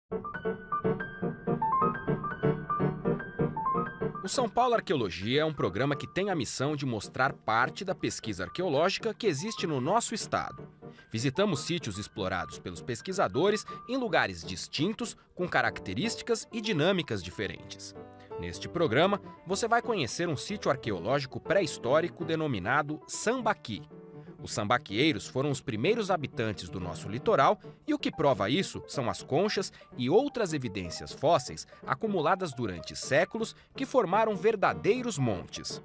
O São Paulo Arqueologia é um programa que tem a missão de mostrar parte da pesquisa arqueológica que existe no nosso estado. Visitamos sítios explorados pelos pesquisadores em lugares distintos, com características e dinâmicas diferentes. Neste programa, você vai conhecer um sítio arqueológico pré-histórico denominado Sambaqui. Os sambaquieiros foram os primeiros habitantes do nosso litoral e o que prova isso são as conchas e outras evidências fósseis acumuladas durante séculos que formaram verdadeiros montes.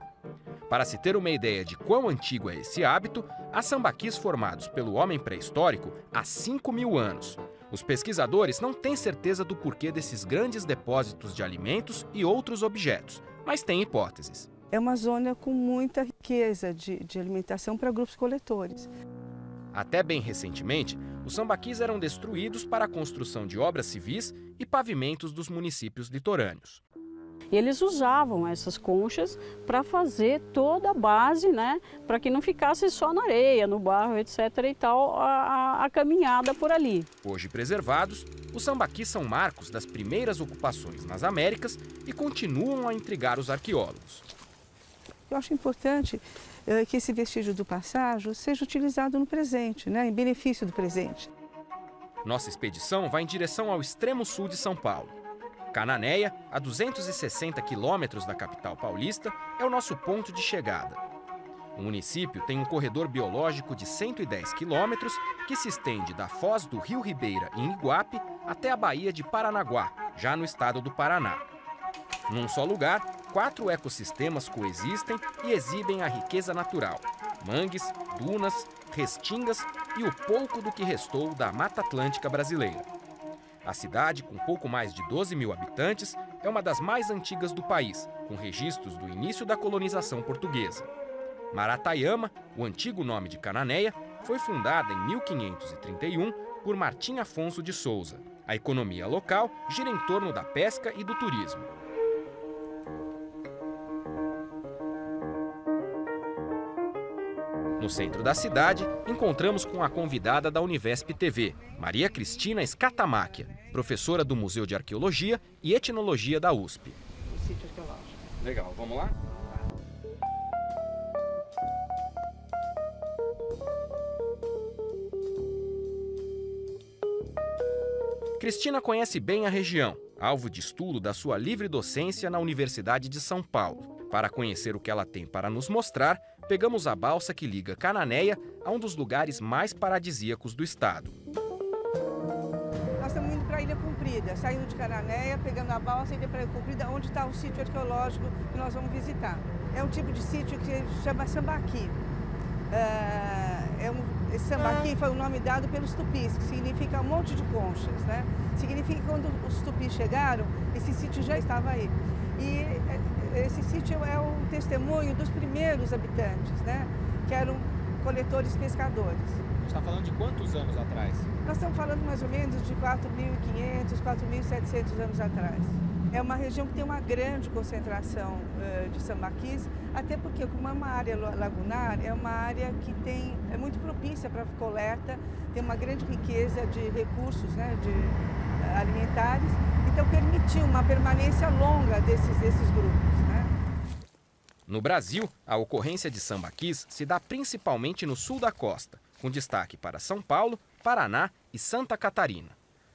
Para se ter uma ideia de quão antigo é esse hábito, há sambaquis formados pelo homem pré-histórico há 5.000 anos. Os pesquisadores não têm certeza do porquê desses grandes depósitos de alimentos e outros objetos, mas têm hipóteses. É uma zona com muita riqueza de alimentação para grupos coletores. Até bem recentemente, os sambaquis eram destruídos para a construção de obras civis e pavimentos dos municípios litorâneos. E eles usavam essas conchas para fazer toda a base, né, para que não ficasse só na areia, no barro, etc. e tal, a caminhada por ali. Hoje preservados, os sambaquis são marcos das primeiras ocupações nas Américas e continuam a intrigar os arqueólogos. Eu acho importante que esse vestígio do passado seja utilizado no presente, né, em benefício do presente. Nossa expedição vai em direção ao extremo sul de São Paulo. Cananéia, a 260 quilômetros da capital paulista, é o nosso ponto de chegada. O município tem um corredor biológico de 110 quilômetros que se estende da foz do Rio Ribeira, em Iguape, até a Baía de Paranaguá, já no estado do Paraná. Num só lugar, 4 ecossistemas coexistem e exibem a riqueza natural: mangues, dunas, restingas e o pouco do que restou da Mata Atlântica brasileira. A cidade, com pouco mais de 12.000 habitantes, é uma das mais antigas do país, com registros do início da colonização portuguesa. Marataiama, o antigo nome de Cananéia, foi fundada em 1531 por Martim Afonso de Souza. A economia local gira em torno da pesca e do turismo. No centro da cidade, encontramos com a convidada da Univesp TV, Maria Cristina Scatamáquia, professora do Museu de Arqueologia e Etnologia da USP. O sítio arqueológico. Legal, vamos lá? Cristina conhece bem a região, alvo de estudo da sua livre docência na Universidade de São Paulo. Para conhecer o que ela tem para nos mostrar, pegamos a balsa que liga Cananéia a um dos lugares mais paradisíacos do estado. Nós estamos indo para a Ilha Comprida, saindo de Cananéia, pegando a balsa e indo para a Ilha Comprida, onde está o sítio arqueológico que nós vamos visitar. É um tipo de sítio que se chama Sambaqui. Esse Sambaqui foi o nome dado pelos tupis, que significa um monte de conchas, né? Significa que quando os tupis chegaram, esse sítio já estava aí. E esse sítio é o testemunho dos primeiros habitantes, né? Que eram coletores pescadores. A gente está falando de quantos anos atrás? Nós estamos falando mais ou menos de 4.500, 4.700 anos atrás. É uma região que tem uma grande concentração de sambaquis, até porque como é uma área lagunar, é uma área que é muito propícia para a coleta, tem uma grande riqueza de recursos, né, alimentares, então permitiu uma permanência longa desses grupos, né? No Brasil, a ocorrência de sambaquis se dá principalmente no sul da costa, com destaque para São Paulo, Paraná e Santa Catarina.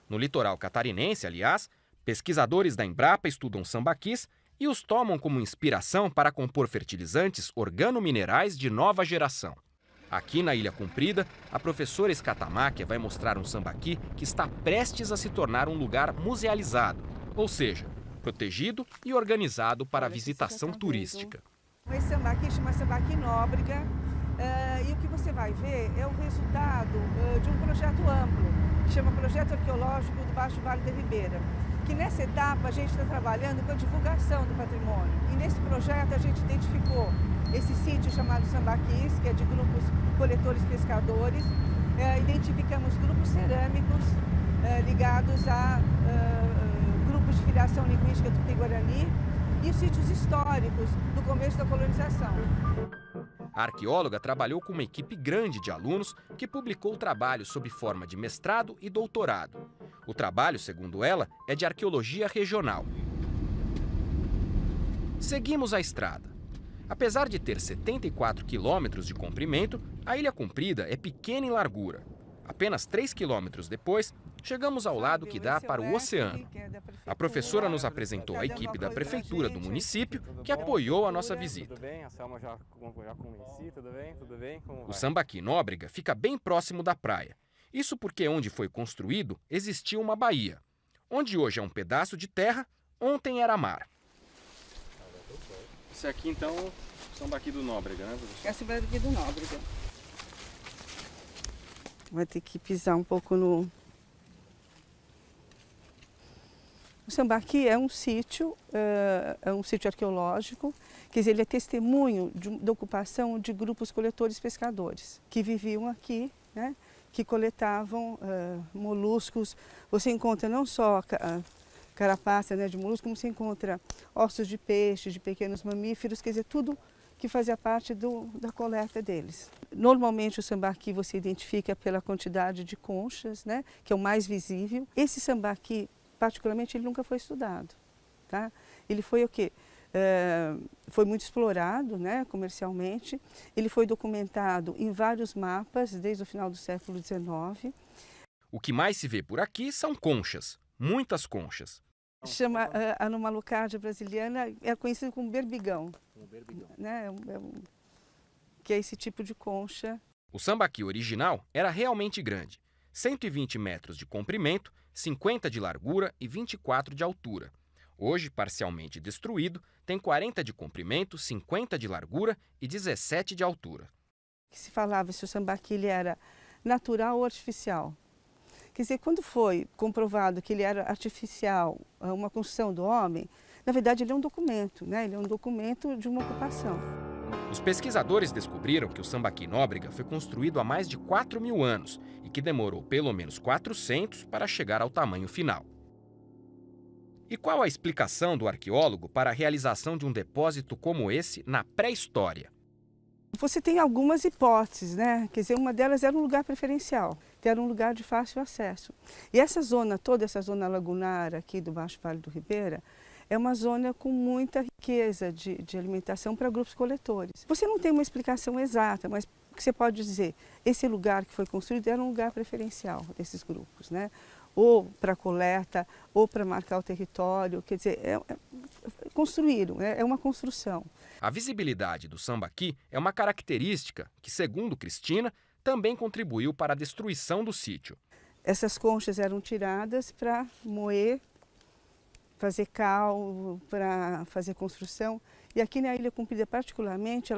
No litoral catarinense, aliás, pesquisadores da Embrapa estudam sambaquis e os tomam como inspiração para compor fertilizantes organominerais de nova geração. Aqui na Ilha Comprida, a professora Scatamáquia vai mostrar um sambaqui que está prestes a se tornar um lugar musealizado, ou seja, protegido e organizado para a visitação turística. Esse sambaqui chama Sambaqui Nóbrega e o que você vai ver é o resultado de um projeto amplo, que chama Projeto Arqueológico do Baixo Vale da Ribeira. Que nessa etapa a gente está trabalhando com a divulgação do patrimônio. E nesse projeto a gente identificou esse sítio chamado Sambaquis, que é de grupos coletores pescadores. Identificamos grupos cerâmicos ligados a grupos de filiação linguística tupi-guarani e os sítios históricos do começo da colonização. A arqueóloga trabalhou com uma equipe grande de alunos que publicou trabalhos sob forma de mestrado e doutorado. O trabalho, segundo ela, é de arqueologia regional. Seguimos a estrada. Apesar de ter 74 quilômetros de comprimento, a Ilha Comprida é pequena em largura. Apenas 3 quilômetros depois, chegamos ao lado que dá para o oceano. A professora nos apresentou a equipe da prefeitura do município que apoiou a nossa visita. Tudo bem? A Selma já conheci, tudo bem? Tudo bem? Como vai? O Sambaqui Nóbrega fica bem próximo da praia. Isso porque onde foi construído existia uma baía. Onde hoje é um pedaço de terra, ontem era mar. Esse aqui então, Sambaqui do Nóbrega, né, professor? Essa é aqui do Nóbrega. Vai ter que pisar um pouco no... O Sambaqui é um sítio arqueológico, quer dizer, ele é testemunho da ocupação de grupos coletores pescadores, que viviam aqui, né, que coletavam moluscos. Você encontra não só carapaça, né, de molusco, como você encontra ossos de peixe, de pequenos mamíferos, quer dizer, tudo que fazia parte da coleta deles. Normalmente o sambaqui você identifica pela quantidade de conchas, né, que é o mais visível. Esse sambaqui, particularmente, ele nunca foi estudado, tá? Ele foi o quê? Foi muito explorado, né, comercialmente. Ele foi documentado em vários mapas desde o final do século XIX. O que mais se vê por aqui são conchas, muitas conchas. Chama a Anomalocárdia brasiliana, é conhecido como berbigão, né? Que é esse tipo de concha. O sambaqui original era realmente grande, 120 metros de comprimento, 50 de largura e 24 de altura. Hoje, parcialmente destruído, tem 40 de comprimento, 50 de largura e 17 de altura. Que se falava se o sambaqui ele era natural ou artificial. Quer dizer, quando foi comprovado que ele era artificial, uma construção do homem, na verdade ele é um documento, né? Ele é um documento de uma ocupação. Os pesquisadores descobriram que o Sambaqui Nóbrega foi construído há mais de 4.000 anos e que demorou pelo menos 400 para chegar ao tamanho final. E qual a explicação do arqueólogo para a realização de um depósito como esse na pré-história? Você tem algumas hipóteses, né? Quer dizer, uma delas era um lugar preferencial, que era um lugar de fácil acesso. E essa zona, toda essa zona lagunar aqui do Baixo Vale do Ribeira, é uma zona com muita riqueza de alimentação para grupos coletores. Você não tem uma explicação exata, mas o que você pode dizer, esse lugar que foi construído era um lugar preferencial desses grupos, né? Ou para coleta, ou para marcar o território, quer dizer, construíram, é uma construção. A visibilidade do sambaqui é uma característica que, segundo Cristina, também contribuiu para a destruição do sítio. Essas conchas eram tiradas para moer, fazer cal, para fazer construção. E aqui na Ilha Comprida, particularmente,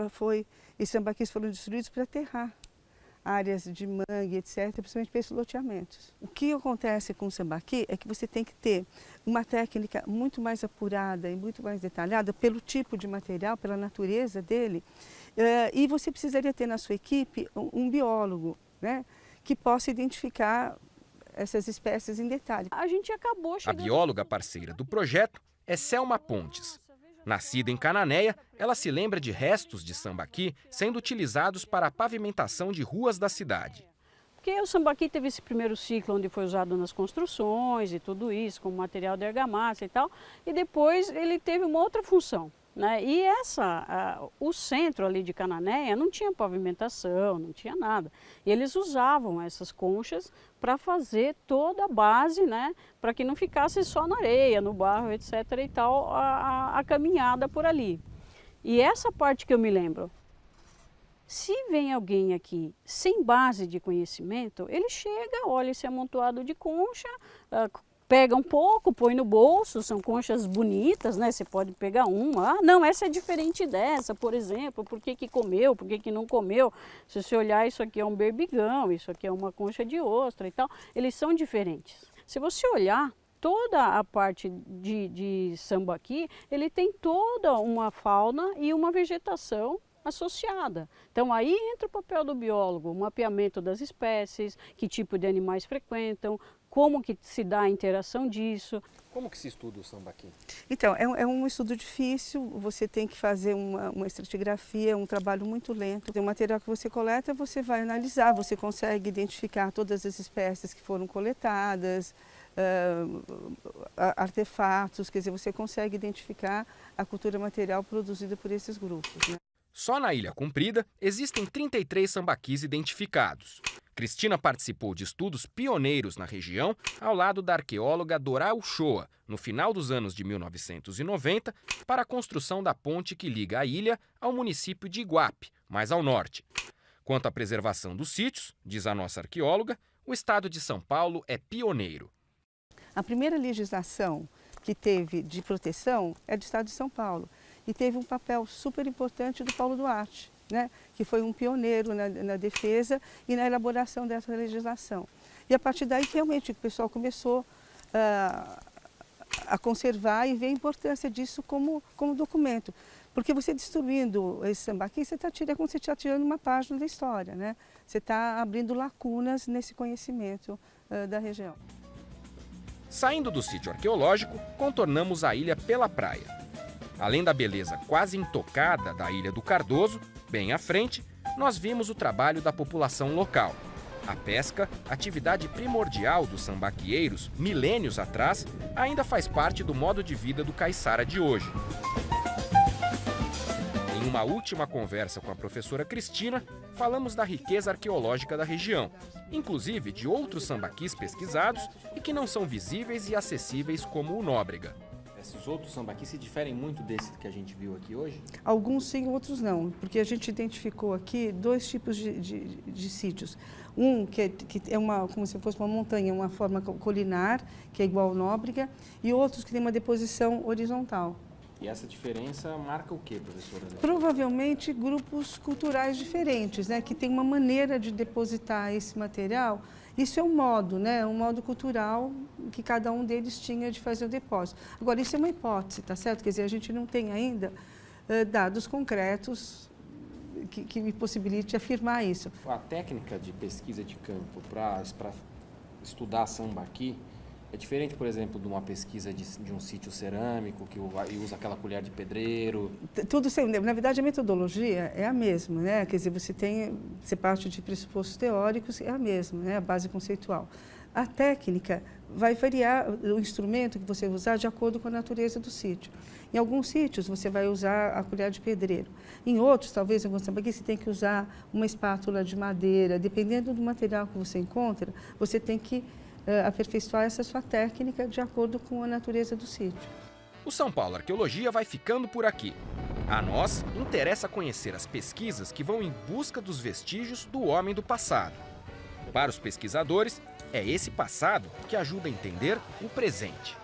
esses sambaquis foram destruídos para aterrar áreas de mangue, etc., principalmente para esses loteamentos. O que acontece com o sambaqui é que você tem que ter uma técnica muito mais apurada e muito mais detalhada pelo tipo de material, pela natureza dele, e você precisaria ter na sua equipe um biólogo, né, que possa identificar essas espécies em detalhe. A gente acabou A chegando... bióloga parceira do projeto é Selma Pontes. Nascida em Cananéia, ela se lembra de restos de sambaqui sendo utilizados para a pavimentação de ruas da cidade. Porque o sambaqui teve esse primeiro ciclo onde foi usado nas construções e tudo isso, como material de argamassa e tal, e depois ele teve uma outra função, né? E o centro ali de Cananéia não tinha pavimentação, não tinha nada. E eles usavam essas conchas para fazer toda a base, né? Para que não ficasse só na areia, no barro, etc. e tal, a caminhada por ali. E essa parte que eu me lembro, se vem alguém aqui sem base de conhecimento, ele chega, olha esse amontoado de concha, pega um pouco, põe no bolso, são conchas bonitas, né? Você pode pegar uma, não, essa é diferente dessa, por exemplo, por que que comeu, por que que não comeu? Se você olhar, isso aqui é um berbigão, isso aqui é uma concha de ostra e tal, eles são diferentes. Se você olhar, toda a parte de sambaqui, ele tem toda uma fauna e uma vegetação associada. Então aí entra o papel do biólogo, o mapeamento das espécies, que tipo de animais frequentam, como que se dá a interação disso. Como que se estuda o sambaqui? Então, é um estudo difícil, você tem que fazer uma estratigrafia, um trabalho muito lento. O material que você coleta, você vai analisar, você consegue identificar todas as espécies que foram coletadas, artefatos, quer dizer, você consegue identificar a cultura material produzida por esses grupos, né? Só na Ilha Comprida existem 33 sambaquis identificados. Cristina participou de estudos pioneiros na região ao lado da arqueóloga Dora Uchoa, no final dos anos de 1990, para a construção da ponte que liga a ilha ao município de Iguape, mais ao norte. Quanto à preservação dos sítios, diz a nossa arqueóloga, o estado de São Paulo é pioneiro. A primeira legislação que teve de proteção é do estado de São Paulo e teve um papel super importante do Paulo Duarte, né, que foi um pioneiro na defesa e na elaboração dessa legislação. E a partir daí realmente o pessoal começou a conservar e ver a importância disso como documento. Porque você destruindo esse sambaqui, você está tirando, como você está tirando uma página da história, né? Você está abrindo lacunas nesse conhecimento da região. Saindo do sítio arqueológico, contornamos a ilha pela praia. Além da beleza quase intocada da Ilha do Cardoso, bem à frente, nós vimos o trabalho da população local. A pesca, atividade primordial dos sambaquieiros milênios atrás, ainda faz parte do modo de vida do caiçara de hoje. Em uma última conversa com a professora Cristina, falamos da riqueza arqueológica da região, inclusive de outros sambaquis pesquisados e que não são visíveis e acessíveis como o Nóbrega. Esses outros sambaquis se diferem muito desse que a gente viu aqui hoje? Alguns sim, outros não, porque a gente identificou aqui dois tipos de sítios. Um que é como se fosse uma montanha, uma forma colinar, que é igual ao Nóbrega, e outros que tem uma deposição horizontal. E essa diferença marca o quê, professora? Provavelmente grupos culturais diferentes, né, que tem uma maneira de depositar esse material. Isso é um modo, né, um modo cultural que cada um deles tinha de fazer o depósito. Agora, isso é uma hipótese, tá certo? Quer dizer, a gente não tem ainda dados concretos que me possibilite afirmar isso. A técnica de pesquisa de campo para estudar sambaqui é diferente, por exemplo, de uma pesquisa de um sítio cerâmico que usa aquela colher de pedreiro? Tudo, na verdade, a metodologia é a mesma, né? Quer dizer, você parte de pressupostos teóricos, é a mesma, né? A base conceitual. A técnica vai variar, o instrumento que você vai usar de acordo com a natureza do sítio. Em alguns sítios você vai usar a colher de pedreiro. Em outros, talvez, em alguns também, você tem que usar uma espátula de madeira. Dependendo do material que você encontra, você tem que aperfeiçoar essa sua técnica de acordo com a natureza do sítio. O São Paulo Arqueologia vai ficando por aqui. A nós interessa conhecer as pesquisas que vão em busca dos vestígios do homem do passado. Para os pesquisadores, é esse passado que ajuda a entender o presente.